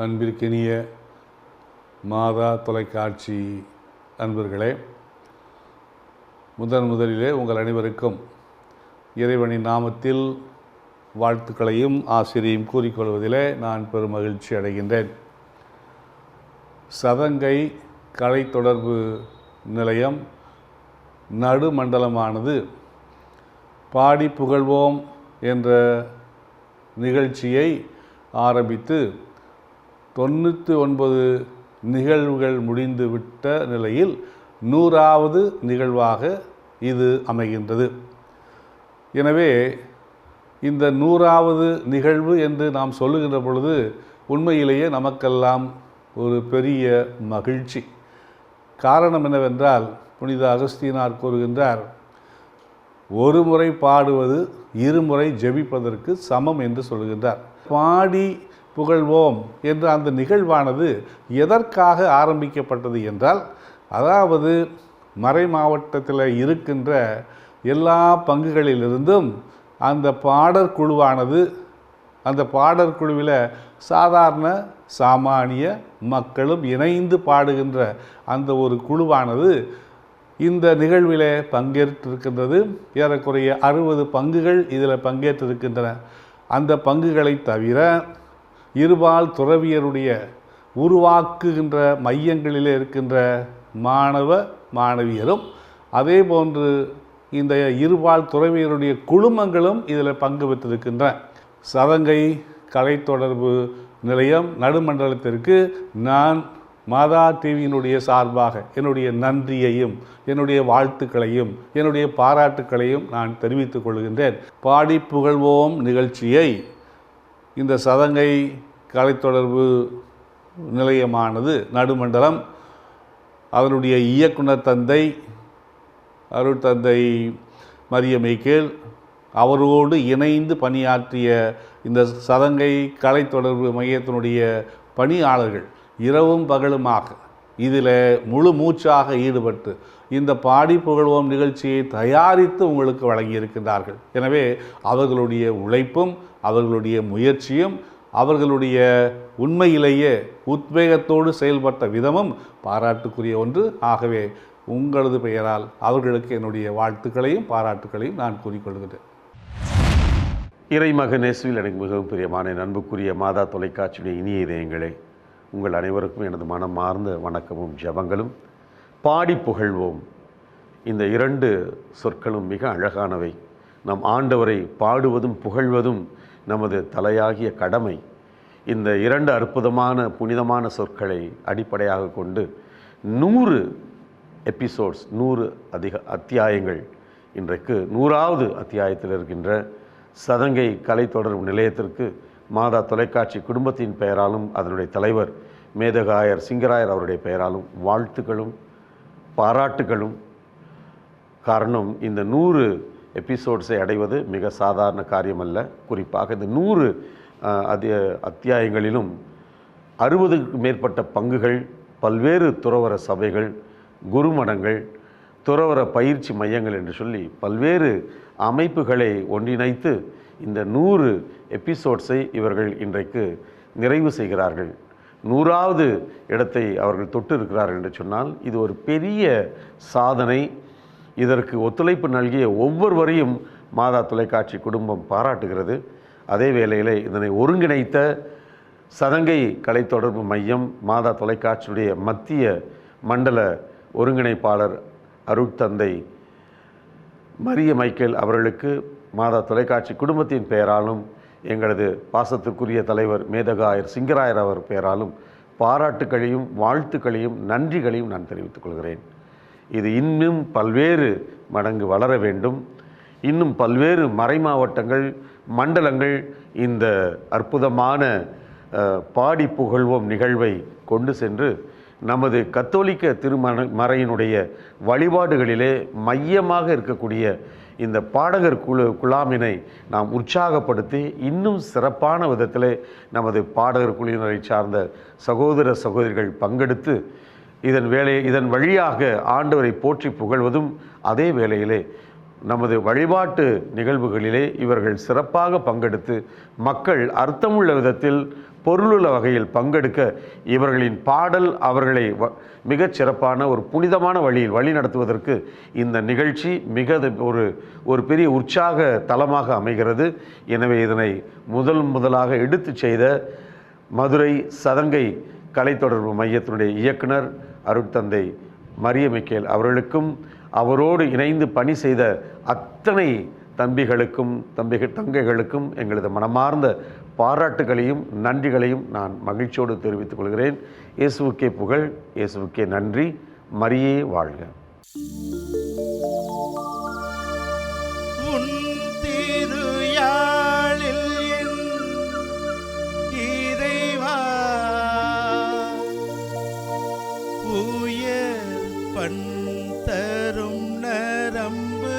அன்பிற்கினிய மாதா தொலைக்காட்சி அன்பர்களே, முதலிலே உங்கள் அனைவருக்கும் இறைவனின் நாமத்தில் வாழ்த்துக்களையும் ஆசிரியையும் கூறிக்கொள்வதிலே நான் பெரும் மகிழ்ச்சி அடைகின்றேன். சதங்கை கலை தொடர்பு நிலையம் நடுமண்டலமானது பாடி புகழ்வோம் என்ற நிகழ்ச்சியை ஆரம்பித்து 99 நிகழ்வுகள் முடிந்து விட்ட நிலையில் 100வது நிகழ்வாக இது அமைகின்றது. எனவே இந்த 100வது நிகழ்வு என்று நாம் சொல்லுகின்ற பொழுது உண்மையிலேயே நமக்கெல்லாம் ஒரு பெரிய மகிழ்ச்சி. காரணம் என்னவென்றால், புனித அகஸ்தீனார் கூறுகின்றார், ஒரு முறை பாடுவது 2 முறை ஜெபிப்பதற்கு சமம் என்று சொல்கின்றார். பாடி புகழ்வோம் என்ற அந்த நிகழ்வானது எதற்காக ஆரம்பிக்கப்பட்டது என்றால், அதாவது மறை மாவட்டத்தில் இருக்கின்ற எல்லா பங்குகளிலிருந்தும் அந்த பாடற்குழுவானது, அந்த பாடற்குழுவில் சாதாரண சாமானிய மக்களும் இணைந்து பாடுகின்ற அந்த ஒரு குழுவானது இந்த நிகழ்வில் பங்கேற்றிருக்கின்றது. ஏறக்குறைய 60 பங்குகள் இதில் பங்கேற்றிருக்கின்றன. அந்த பங்குகளை தவிர இருபால் துறவியருடைய உருவாக்குகின்ற மையங்களிலே இருக்கின்ற மாணவ மாணவியரும், அதே போன்று இந்த இருபால் துறவியருடைய குழுமங்களும் இதில் பங்கு பெற்றிருக்கின்றன. சதங்கை கலை தொடர்பு நிலையம் நடுமண்டலத்திற்கு நான் மாதா டிவியினுடைய சார்பாக என்னுடைய நன்றியையும் என்னுடைய வாழ்த்துக்களையும் என்னுடைய பாராட்டுக்களையும் நான் தெரிவித்துக் கொள்கின்றேன். பாடி புகழ்வோம் நிகழ்ச்சியை இந்த சதங்கை கலை தொடர்பு நிலையமானது நடுமண்டலம் அதனுடைய இயக்குனர் தந்தை அருட்தந்தை மரிய மைக்கேல் அவரோடு இணைந்து பணியாற்றிய இந்த சதங்கை கலை தொடர்பு மையத்தினுடைய பணியாளர்கள் இரவும் பகலுமாக இதில் முழு மூச்சாக ஈடுபட்டு இந்த பாடி புகழ்வோம் நிகழ்ச்சியை தயாரித்து உங்களுக்கு வழங்கியிருக்கின்றார்கள். எனவே அவர்களுடைய உழைப்பும் அவர்களுடைய முயற்சியும் அவர்களுடைய உண்மையிலேயே உத்வேகத்தோடு செயல்பட்ட விதமும் பாராட்டுக்குரிய ஒன்று. ஆகவே உங்களது பெயரால் அவர்களுக்கு என்னுடைய வாழ்த்துக்களையும் பாராட்டுக்களையும் நான் கூறிக்கொள்கிறேன். இறைமகன் இயேசுவில் எனக்கு மிகவும் பிரியமான அன்புக்குரிய மாதா தொலைக்காட்சியுடைய இனிய இதயங்களே, உங்கள் அனைவருக்கும் எனது மனமார்ந்த வணக்கமும் ஜெபங்களும். பாடி புகழ்வோம், இந்த 2 சொற்களும் மிக அழகானவை. நம் ஆண்டவரை பாடுவதும் புகழ்வதும் நமது தலையாகிய கடமை. இந்த 2 அற்புதமான புனிதமான சொற்களை அடிப்படையாக கொண்டு 100 எபிசோட்ஸ், 100 அத்தியாயங்கள், இன்றைக்கு 100வது அத்தியாயத்தில் இருக்கின்ற சதங்கை கலை தொடர்பு நிலையத்திற்கு மாதா தொலைக்காட்சி குடும்பத்தின் பெயராலும் அதனுடைய தலைவர் மேதகாயர் சிங்கராயர் அவருடைய பெயராலும் வாழ்த்துக்களும் பாராட்டுகளும். காரணம், இந்த 100 எபிசோட்ஸை அடைவது மிக சாதாரண காரியமல்ல. குறிப்பாக இந்த 100 அத்தியாயங்களிலும் 60க்கும் மேற்பட்ட பங்குகள், பல்வேறு துறவர சபைகள், குருமடங்கள், துறவர பயிற்சி மையங்கள் என்று சொல்லி பல்வேறு அமைப்புகளை ஒன்றிணைத்து இந்த 100 எபிசோட்ஸை இவர்கள் இன்றைக்கு நிறைவு செய்கிறார்கள். 100வது இடத்தை அவர்கள் தொட்டு இருக்கிறார்கள் என்று சொன்னால் இது ஒரு பெரிய சாதனை. இதற்கு ஒத்துழைப்பு நல்கிய ஒவ்வொருவரையும் மாதா தொலைக்காட்சி குடும்பம் பாராட்டுகிறது. அதே வேளையில் இதனை ஒருங்கிணைத்த சதங்கை கலை தொடர்பு மையம் மாதா தொலைக்காட்சியுடைய மத்திய மண்டல ஒருங்கிணைப்பாளர் அருட்தந்தை மரிய மைக்கேல் அவர்களுக்கு மாதா தொலைக்காட்சி குடும்பத்தின் பெயராலும் எங்களது பாசத்திற்குரிய தலைவர் மேதகாயர் சிங்கராயர் அவர் பெயராலும் பாராட்டுக்களையும் வாழ்த்துக்களையும் நன்றிகளையும் நான் தெரிவித்துக் கொள்கிறேன். இது இன்னும் பல்வேறு மடங்கு வளர வேண்டும். இன்னும் பல்வேறு மறை மாவட்டங்கள், மண்டலங்கள் இந்த அற்புதமான பாடி புகழ்வோம் நிகழ்வை கொண்டு சென்று நமது கத்தோலிக்க திருமறையினுடைய வழிபாடுகளிலே மையமாக இருக்கக்கூடிய இந்த பாடகர் குழாமினை நாம் உற்சாகப்படுத்தி இன்னும் சிறப்பான விதத்தில் நமது பாடகர் குழுவினரை சார்ந்த சகோதர சகோதரிகள் பங்கெடுத்து இதன் வழியாக ஆண்டவரை போற்றி புகழ்வதும், அதே வேளையிலே நமது வழிபாட்டு நிகழ்வுகளிலே இவர்கள் சிறப்பாக பங்கெடுத்து மக்கள் அர்த்தமுள்ள விதத்தில் பொருளுள்ள வகையில் பங்கெடுக்க இவர்களின் பாடல் அவர்களை மிகச் சிறப்பான ஒரு புனிதமான வழியில் வழி நடத்துவதற்கு இந்த நிகழ்ச்சி ஒரு பெரிய உற்சாக தலமாக அமைகிறது. எனவே இதனை முதலாக எடுத்து செய்த மதுரை சதங்கை கலைத்தொடர்பு மையத்தினுடைய இயக்குனர் அருட்தந்தை மரிய மிக்கேல் அவர்களுக்கும் அவரோடு இணைந்து பணி செய்த அத்தனை தங்கைகளுக்கும் எங்களது மனமார்ந்த பாராட்டுகளையும் நன்றிகளையும் நான் மகிழ்ச்சியோடு தெரிவித்துக் கொள்கிறேன். இயேசுவுக்கே புகழ், இயேசுவுக்கே நன்றி. மரியே வாழ்க. தரும் நரம்பு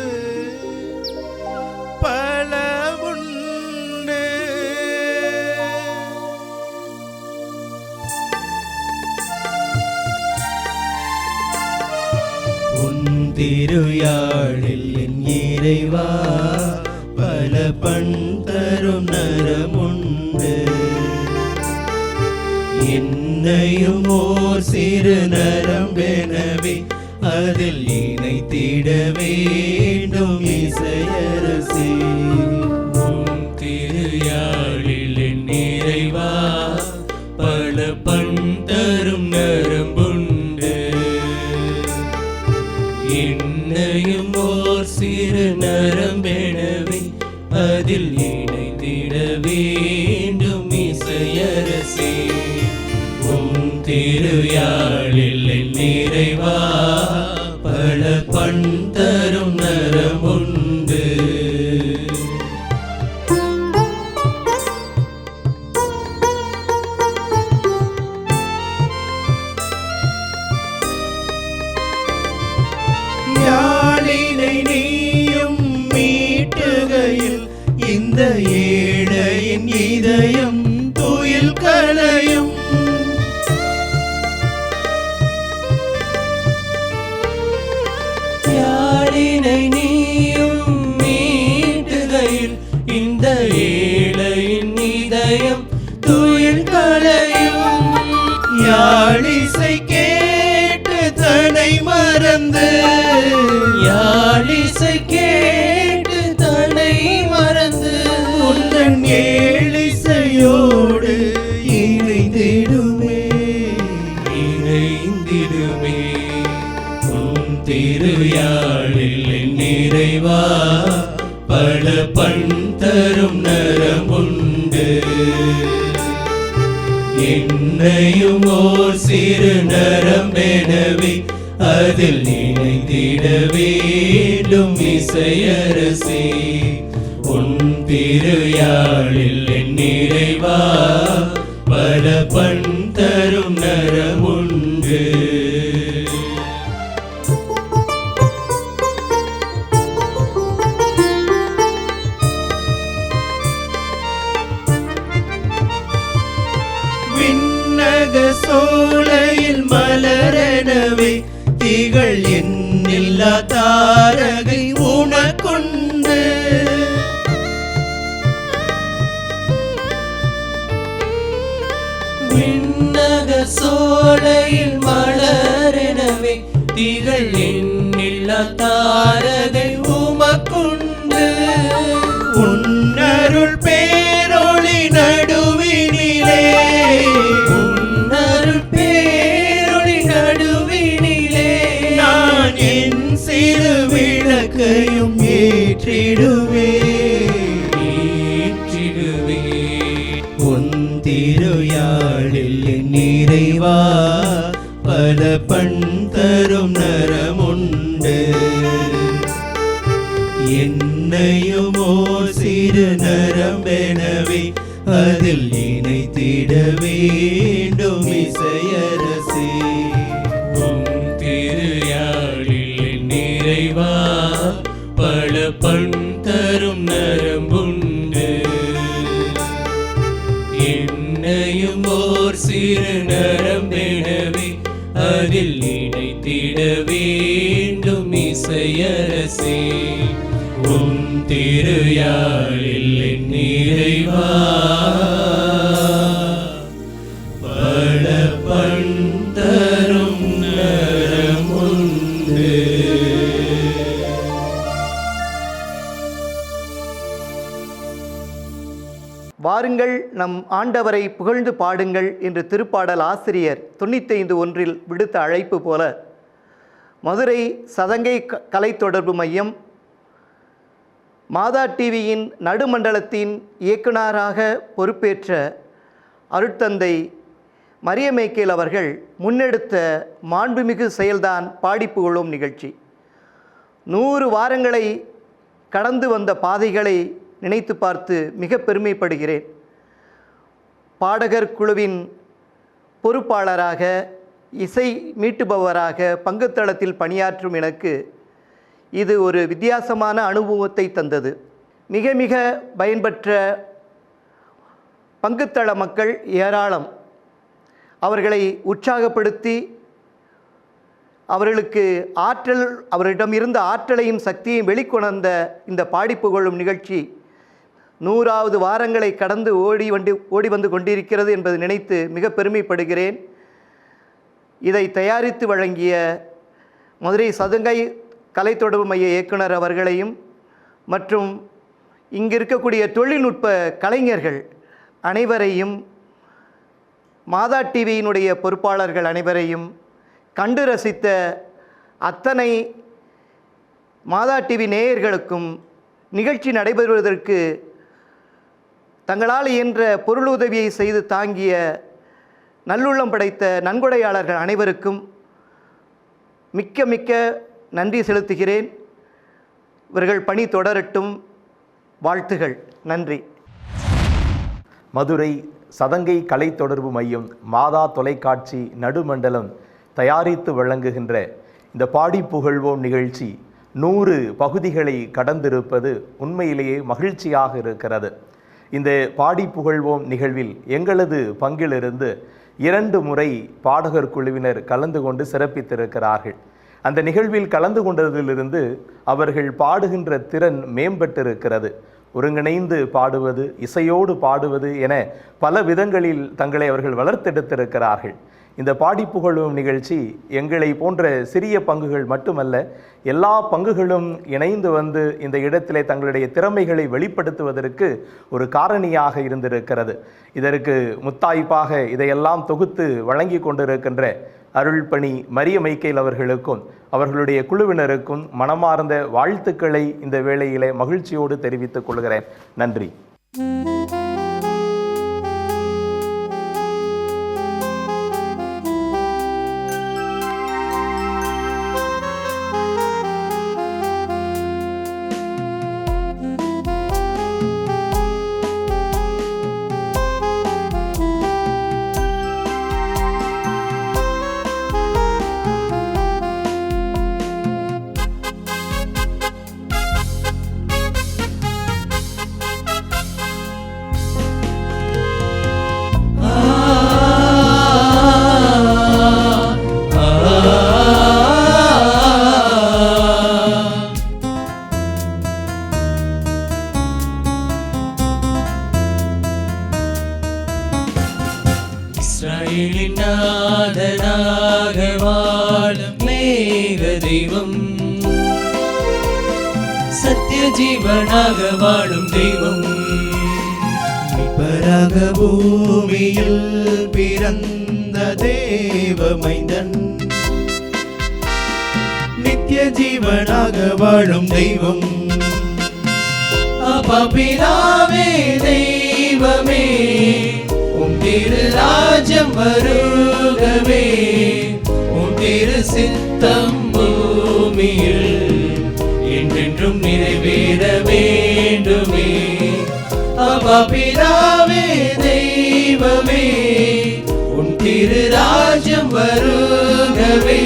பல உண்டு, உன் திருயாழில் என் இறைவா பல பண் தரும் நரமுண்டு. என்னையும் ஓர் சிறு நரம்பெனவே அதில் இணைத்திட வேண்டும் இசையரசே. உன் திருயாழில் என் இறைவா பல பண் தரும் நரம்புண்டு. என்னையும் ஓர் சிறு நரம்பெனவே அதில் இணைத்திட வேண்டும் இசையரசே. உன் திருயாழில் என் இறைவா பல பண் தரும் நரமுண்டு. யாழினை நீயும் மீட்டுகையில் இந்த ஏழையின் இதயம் துயில் கலையும். யாழினை நீயும் மீட்டுகையில் இந்த ஏழையின் இதயம் துயில் கலையும். யாழிசை கேட்டு தன்னை மறந்து, யாழிசை கேட்டு தன்னை மறந்து உந்தன் ஏழிசையோடு இணைந்திடுமே. உன் திருயாழில் என் இறைவா பல பண் தரும் நரமுண்டு. என்னையும் ஓர் சிறு நரம்பெனவே அதில் இணைந்திட வேண்டும் இசையரசே. உன் திருயாழில் என் இறைவா பல பண் தரும் நரமுண்டு. சோலையில் மலரெனவே திகழ் எண்ணில்லா தாரகை உனக்குண்டு. விண்ணக சோலையில் மலரெனவே திகழ் எண்ணில்லா தாரகை உமக்குண்டு. உன்னருள் பேரொளி நடுவினிலே, விளக்கையும் ஏற்றிடுவே. உன் திருயாழில் என் இறைவா பல பண் தரும் நரமுண்டு. என்னையும் ஓர் சிறு நரம்பெனவே அதில் இணைத்திட வேண்டும் இசையரசே. திருயாழில் இறைவா பல என்னையும் ஓர் சிறு நரம்பெனவே அதில் இணைத்திட வேண்டும் இசையரசே. உன் திருயாழில் என் நிறைவா பல பண் தரும் நரமுண்டு. வாருங்கள் நம் ஆண்டவரை புகழ்ந்து பாடுங்கள் என்று திருப்பாடல் ஆசிரியர் 95:1 விடுத்த அழைப்பு போல மதுரை சதங்கை கலை தொடர்பு மையம் மாதா டிவியின் நடுமண்டலத்தின் இயக்குநராக பொறுப்பேற்ற அருட்தந்தை மரிய மைக்கேல் அவர்கள் முன்னெடுத்த மாண்புமிகு செயல்தான் பாடி புகழும் நிகழ்ச்சி. 100 வாரங்களை கடந்து வந்த பாதைகளை நினைத்து பார்த்து மிக பெருமைப்படுகிறேன். பாடகர் குழுவின் பொறுப்பாளராக, இசை மீட்டுபவராக பங்குத்தளத்தில் பணியாற்றும் எனக்கு இது ஒரு வித்தியாசமான அனுபவத்தை தந்தது. மிக மிக பயன்பெற்ற பங்குத்தள மக்கள் ஏராளம். அவர்களை உற்சாகப்படுத்தி அவர்களுக்கு அவரிடம் இருந்த ஆற்றலையும் சக்தியையும் வெளிக்கொணர்ந்த இந்த பாடி புகழும் நிகழ்ச்சி 100வது வாரங்களை கடந்து ஓடி வந்து கொண்டிருக்கிறது என்பதை நினைத்து மிக பெருமைப்படுகிறேன். இதை தயாரித்து வழங்கிய மதுரை சதங்கை கலை தொடர்பு மைய இயக்குனர் அவர்களையும் மற்றும் இங்கு இருக்கக்கூடிய தொழில்நுட்ப கலைஞர்கள் அனைவரையும், மாதா டிவியினுடைய பொறுப்பாளர்கள் அனைவரையும், கண்டு ரசித்த அத்தனை மாதா டிவி நேயர்களுக்கும் நிகழ்ச்சி நடைபெறுவதற்கு தங்களால் இயன்ற பொருளுதவியை செய்து தாங்கிய நல்லுள்ளம் படைத்த நன்கொடையாளர்கள் அனைவருக்கும் மிக்க மிக்க நன்றி செலுத்துகிறேன். இவர்கள் பணி தொடரட்டும். வாழ்த்துகள். நன்றி. மதுரை சதங்கை கலை தொடர்பு மையம் மாதா தொலைக்காட்சி நடுமண்டலம் தயாரித்து வழங்குகின்ற இந்த பாடி புகழ்வோம் நிகழ்ச்சி 100 பகுதிகளை கடந்திருப்பது உண்மையிலேயே மகிழ்ச்சியாக இருக்கிறது. இந்த பாடி புகழ்வோம் நிகழ்வில் எங்களது பங்கிலிருந்து 2 முறை பாடகர் குழுவினர் கலந்து கொண்டு சிறப்பித்திருக்கிறார்கள். அந்த நிகழ்வில் கலந்து கொண்டதிலிருந்து அவர்கள் பாடுகின்ற திறன் மேம்பட்டிருக்கிறது. ஒருங்கிணைந்து பாடுவது, இசையோடு பாடுவது என பல விதங்களில் தங்களை அவர்கள் வளர்த்தெடுத்திருக்கிறார்கள். இந்த பாடி புகழும் நிகழ்ச்சி எங்களை போன்ற சிறிய பங்குகள் மட்டுமல்ல, எல்லா பங்குகளும் இணைந்து வந்து இந்த இடத்திலே தங்களுடைய திறமைகளை வெளிப்படுத்துவதற்கு ஒரு காரணியாக இருந்திருக்கிறது. இதற்கு முத்தாய்ப்பாக இதையெல்லாம் தொகுத்து வழங்கி கொண்டிருக்கின்ற அருள்பணி மரிய மைக்கேல் அவர்களுக்கும் அவர்களுடைய குழுவினருக்கும் மனமார்ந்த வாழ்த்துக்களை இந்த வேளையிலே மகிழ்ச்சியோடு தெரிவித்துக் கொள்கிறேன். நன்றி. இஸ்ரவேலின் நாதனாக வாழும் மேக தெய்வம், சத்திய ஜீவனாக வாழும் தெய்வம், மீட்பராக பூமியில் பிறந்த தேவ மைந்தன், நித்திய ஜீவனாக வாழும் தெய்வம், அப்பா பிதாவே தெய்வமே, உம் திரு ராஜ்யம் வருகவே, உம் திரு சித்தம் பூமியில் என்றென்றும் நிறைவேற வேண்டுமே. அப்பா பிதாவே தெய்வமே, உம் திரு ராஜ்யம் வருகவே,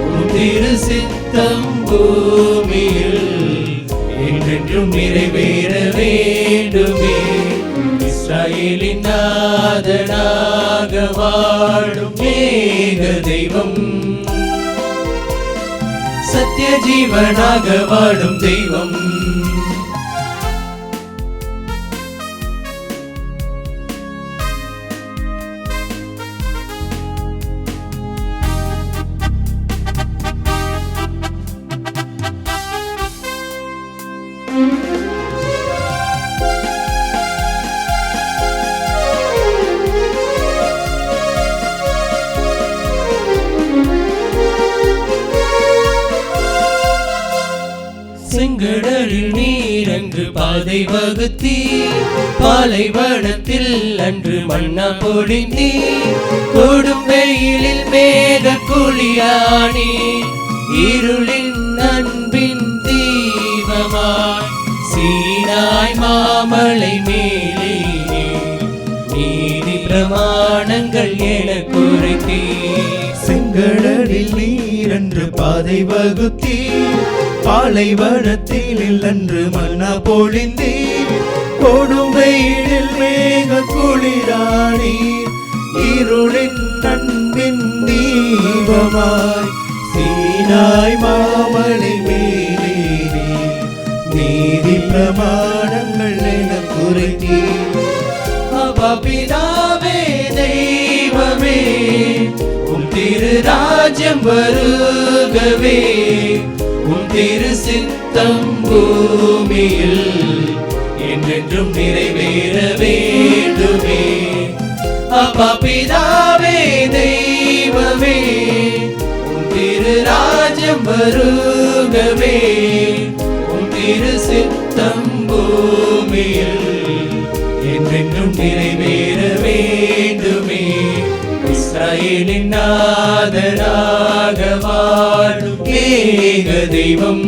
உம் திரு சித்தம் பூமியில் என்றென்றும் நிறைவேற வேண்டுமே. இஸ்ரவேலின் நாதனாக வாழும் ஏக தெய்வம், சத்திய ஜீவனாக வாழும் தெய்வம். செங்கடலில் நீரன்று பாதை வகுத்தி, பாலைவனத்தில் அன்று மன்னா பொழிந்தி, கொடும் வெயிலில் மேக குளியானி, இருளின் அன்பின் தீபமாய் சீனாய் மாமலை மேலே நீதி பிரமாணங்கள் என குறைத்தீ. செங்கடலில் நீரன்று பாதை வகுத்தி, பாலைவனத்தில் அன்று மன்னா பொழிந்தி, கொடும் வெயிலில் மேக குளிரானி, இருளின் அன்பின் தீபமாய் சீனாய் மாமலை மேலே நீதி பிரமாணங்கள் என குறைத்தீ. பிதாவே தெய்வமே, உம் திரு ராஜ்யம் வருகவே, உம் திரு சித்தம் பூமியில் என்றென்றும் நிறைவேற வேண்டுமே. அப்பா பிதாவே தெய்வமே, உம் திரு ராஜ்யம் வருகவே, உம் திரு சித்தம் பூமியில் என்றென்றும் நிறைவேற வேண்டுமே. இஸ்ரவேலின் நாதனாக வாழும் ஏக தெய்வம்,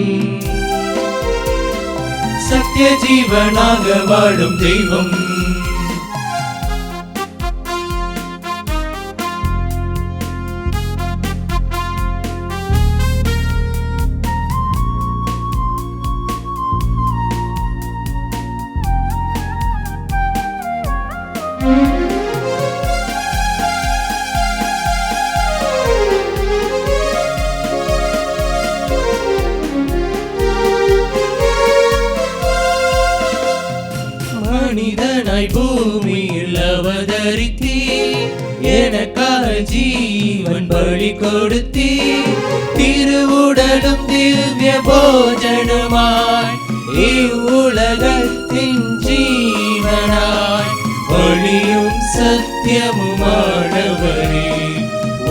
சத்திய ஜீவனாக வாழும் தெய்வம். மனிதனாய் பூமியில் அவதரித்தீ, எனக்காக ஜீவன் பலி கொடுத்தீ, திருவுடலும் திவ்ய போஜனமாய் இவ்வுலகத்தின் ஜீவனாய் ஒளியும் சத்தியமுமானவரே,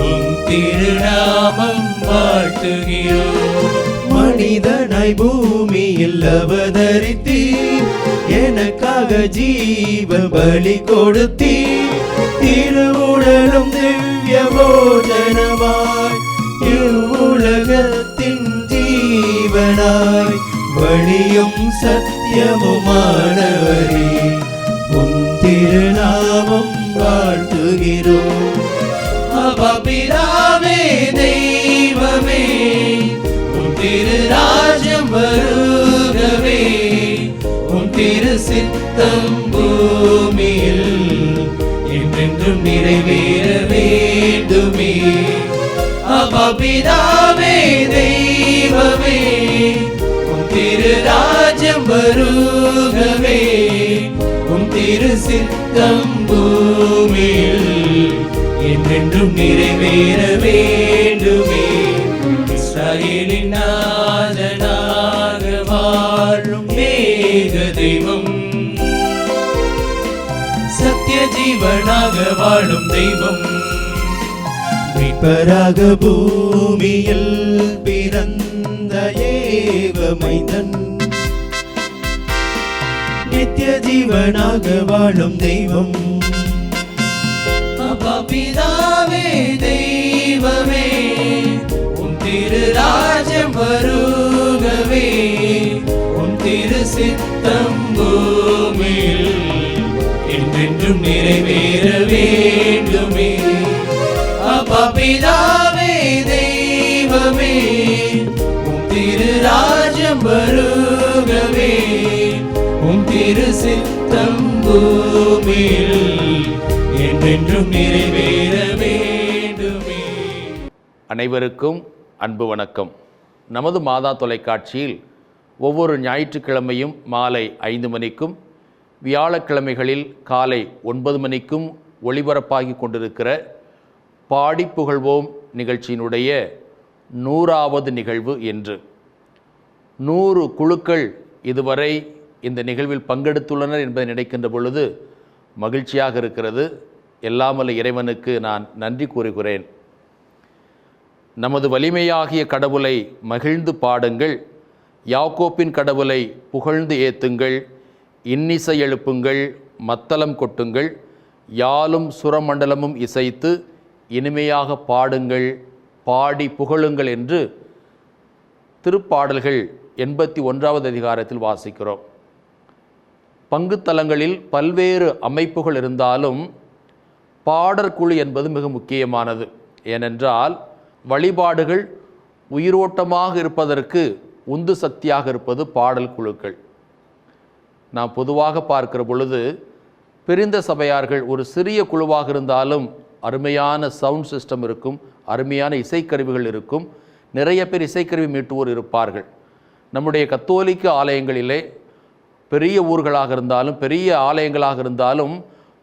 உம் திருநாமம் வாழ்த்துகிறோம். மனிதனாய் பூமியில் அவதரித்தீர், எனக்காக ஜீவ பலி கொடுத்தீர், திருவுடலும் திவ்ய போஜனமாய் இவ்வுலகத்தின் ஜீவனாய் வழியும் சத்தியமுமானவரே, உம் திருநாமம் வாழ்த்துகிறோம். அப்பா பிதாவே தெய்வமே, உம் திரு ராஜ்யம் வருகவே, உம் திரு சித்தம் பூமியில் என்றென்றும் நிறைவேற வேண்டுமே. அப்பா பிதாவே தெய்வமே, உம் திரு ராஜ்யம் வருகவே, உம் திரு சித்தம் பூமியில் என்றென்றும் நிறைவேற வேண்டுமே. இஸ்ரவேலின் நாதனாக வாழும் ஏக தெய்வம், சத்திய ஜீவனாக வாழும் தெய்வம். மீட்பராக பூமியில் பிறந்த ஏக மைந்தன், நித்திய ஜீவனாக வாழும் தெய்வம். அப்பா பிதாவே தெய்வமே, உம் திரு ராஜ்யம் வருகவே, உம் திரு சித்தம் பூமியில் என்றென்றும் நிறைவேற வேண்டுமே. அப்பா பிதாவே தெய்வமே, உம் திரு ராஜ்யம் வருகவே, உம் திரு சித்தம் பூமியில் என்றென்றும் நிறைவேற வேண்டுமே. அனைவருக்கும் அன்பு வணக்கம். நமது மாதா தொலைக்காட்சியில் ஒவ்வொரு ஞாயிற்றுக்கிழமையும் மாலை 5 மணிக்கும் வியாழக்கிழமைகளில் காலை 9 மணிக்கும் ஒளிபரப்பாகி கொண்டிருக்கிற பாடி புகழ்வோம் நிகழ்ச்சியினுடைய 100வது நிகழ்வு என்று 100 குழுக்கள் இதுவரை இந்த நிகழ்வில் பங்கெடுத்துள்ளனர் என்பதை நினைக்கின்ற பொழுது மகிழ்ச்சியாக இருக்கிறது. எல்லாமல்ல இறைவனுக்கு நான் நன்றி கூறுகிறேன். நமது வலிமையாகிய கடவுளை மகிழ்ந்து பாடுங்கள், யாக்கோப்பின் கடவுளை புகழ்ந்து ஏத்துங்கள், இன்னிசை எழுப்புங்கள், மத்தளம் கொட்டுங்கள், யாழும் சுரமண்டலமும் இசைத்து இனிமையாக பாடுங்கள், பாடி புகழுங்கள் என்று திருப்பாடல்கள் 81வது அதிகாரத்தில் வாசிக்கிறோம். பங்குத்தலங்களில் பல்வேறு அமைப்புகள் இருந்தாலும் பாடற்குழு என்பது மிக முக்கியமானது. ஏனென்றால் வழிபாடுகள் உயிரோட்டமாக இருப்பதற்கு உந்து சக்தியாக இருப்பது பாடல் குழுக்கள். நாம் பொதுவாக பார்க்கிற பொழுது பிரிந்த சபையார்கள் ஒரு சிறிய குழுவாக இருந்தாலும் அருமையான சவுண்ட் சிஸ்டம் இருக்கும், அருமையான இசைக்கருவிகள் இருக்கும், நிறைய பேர் இசைக்கருவி மீட்டுவோர் இருப்பார்கள். நம்முடைய கத்தோலிக்க ஆலயங்களிலே பெரிய ஊர்களாக இருந்தாலும் பெரிய ஆலயங்களாக இருந்தாலும்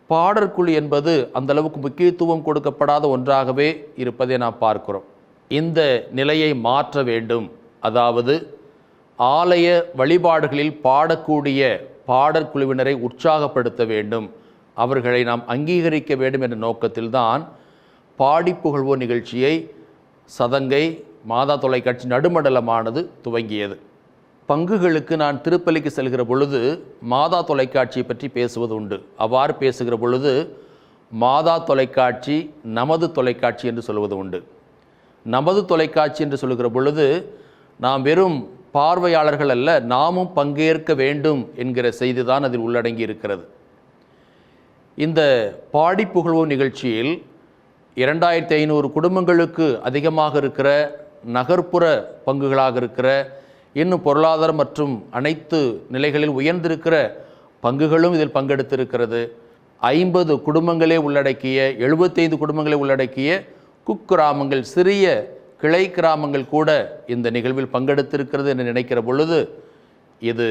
பாடற்குழு என்பது அந்த அளவுக்கு முக்கியத்துவம் கொடுக்கப்படாத ஒன்றாகவே இருப்பதை நாம் பார்க்கிறோம். இந்த நிலையை மாற்ற வேண்டும். அதாவது ஆலய வழிபாடுகளில் பாடக்கூடிய பாடற்குழுவினரை உற்சாகப்படுத்த வேண்டும், அவர்களை நாம் அங்கீகரிக்க வேண்டும் என்ற நோக்கத்தில்தான் பாடி புகழ்வோர் நிகழ்ச்சியை சதங்கை மாதா தொலைக்காட்சி நடுமண்டலமானது துவங்கியது. பங்குகளுக்கு நான் திருப்பலிக்கு செல்கிற பொழுது மாதா தொலைக்காட்சியை பற்றி பேசுவது உண்டு. அவ்வாறு பேசுகிற பொழுது மாதா தொலைக்காட்சி நமது தொலைக்காட்சி என்று சொல்வது உண்டு. நமது தொலைக்காட்சி என்று சொல்கிற பொழுது நாம் வெறும் பார்வையாளர்கள் அல்ல, நாமும் பங்கேற்க வேண்டும் என்கிற செய்தி தான் அதில் உள்ளடங்கி இருக்கிறது. இந்த பாடி புகழ்வோம் நிகழ்ச்சியில் 2500 குடும்பங்களுக்கு அதிகமாக இருக்கிற நகர்ப்புற பங்குகளாக இருக்கிற, இன்னும் பொருளாதார மற்றும் அனைத்து நிலைகளில் உயர்ந்திருக்கிற பங்குகளும் இதில் பங்கெடுத்திருக்கிறது. 50 குடும்பங்களே உள்ளடக்கிய 75 குடும்பங்களை உள்ளடக்கிய குக்கிராமங்கள், சிறிய கிளை கிராமங்கள் கூட இந்த நிகழ்வில் பங்கெடுத்திருக்கிறது என்று நினைக்கிற பொழுது இது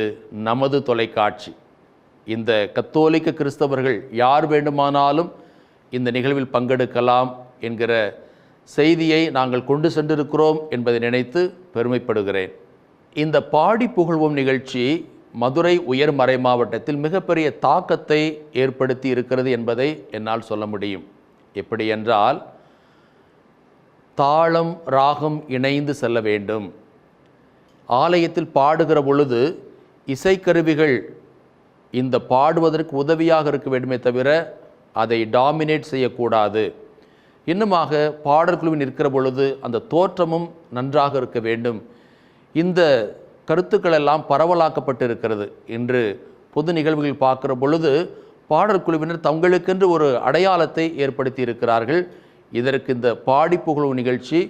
நமது தொலைக்காட்சி. இந்த கத்தோலிக்க கிறிஸ்தவர்கள் யார் வேண்டுமானாலும் இந்த நிகழ்வில் பங்கெடுக்கலாம் என்கிற செய்தியை நாங்கள் கொண்டு சென்றிருக்கிறோம் என்பதை நினைத்து பெருமைப்படுகிறேன். இந்த பாடி புகழ்வோம் நிகழ்ச்சி மதுரை உயர் மறை மாவட்டத்தில் மிகப்பெரிய தாக்கத்தை ஏற்படுத்தி இருக்கிறது என்பதை என்னால் சொல்ல முடியும். எப்படி என்றால், தாளம் ராகம் இணைந்து செல்ல வேண்டும். ஆலயத்தில் பாடுகிற பொழுது இசைக்கருவிகள் இந்த பாடுவதற்கு உதவியாக இருக்க வேண்டுமே தவிர அதை டாமினேட் செய்யக்கூடாது. இன்னுமாக பாடற்குழுவில் இருக்கிற பொழுது அந்த தோற்றமும் நன்றாக இருக்க வேண்டும். இந்த கருத்துக்கள் எல்லாம் பரவலாக்கப்பட்டு இருக்கிறது. இன்று பொது நிகழ்வுகள் பார்க்கிற பொழுது பாடற்குழுவினர் தங்களுக்கென்று ஒரு அடையாளத்தை ஏற்படுத்தி இருக்கிறார்கள். இதற்கு இந்த பாடி புகழும் நிகழ்ச்சி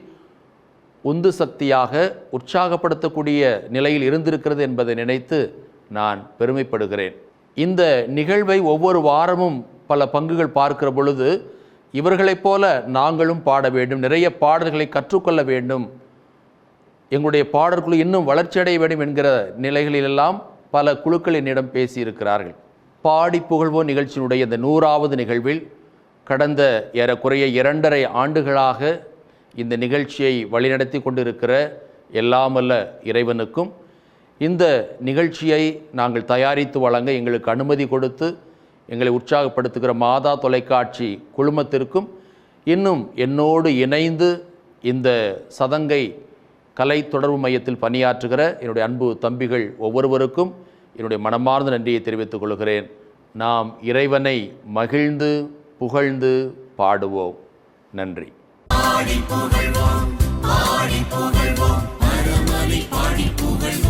உந்து சக்தியாக உற்சாகப்படுத்தக்கூடிய நிலையில் இருந்திருக்கிறது என்பதை நினைத்து நான் பெருமைப்படுகிறேன். இந்த நிகழ்வை ஒவ்வொரு வாரமும் பல பங்குகள் பார்க்கிற பொழுது இவர்களைப் போல நாங்களும் பாட வேண்டும், நிறைய பாடல்களை கற்றுக்கொள்ள வேண்டும், எங்களுடைய பாடற்குழு இன்னும் வளர்ச்சியடைய வேண்டும் என்கிற நிலைகளிலெல்லாம் பல குழுக்கள் என்னிடம் பேசியிருக்கிறார்கள். பாடி புகழ்வோர் நிகழ்ச்சியினுடைய இந்த 100வது நிகழ்வில் கடந்த ஏறக்குறைய 2.5 ஆண்டுகளாக இந்த நிகழ்ச்சியை வழிநடத்தி கொண்டிருக்கிற எல்லாமல்ல இறைவனுக்கும், இந்த நிகழ்ச்சியை நாங்கள் தயாரித்து வழங்க எங்களுக்கு அனுமதி கொடுத்து எங்களை உற்சாகப்படுத்துகிற மாதா தொலைக்காட்சி குழுமத்திற்கும், இன்னும் என்னோடு இணைந்து இந்த சதங்கை கலை தொடர்பு மையத்தில் பணியாற்றுகிற என்னுடைய அன்பு தம்பிகள் ஒவ்வொருவருக்கும் என்னுடைய மனமார்ந்த நன்றியை தெரிவித்துக் கொள்கிறேன். நாம் இறைவனை மகிழ்ந்து புகழ்ந்து பாடுவோம். நன்றி. பாடி புகழ்வோம், பாடி புகழ்வோம், பரமனை பாடி புகழ்வோம்.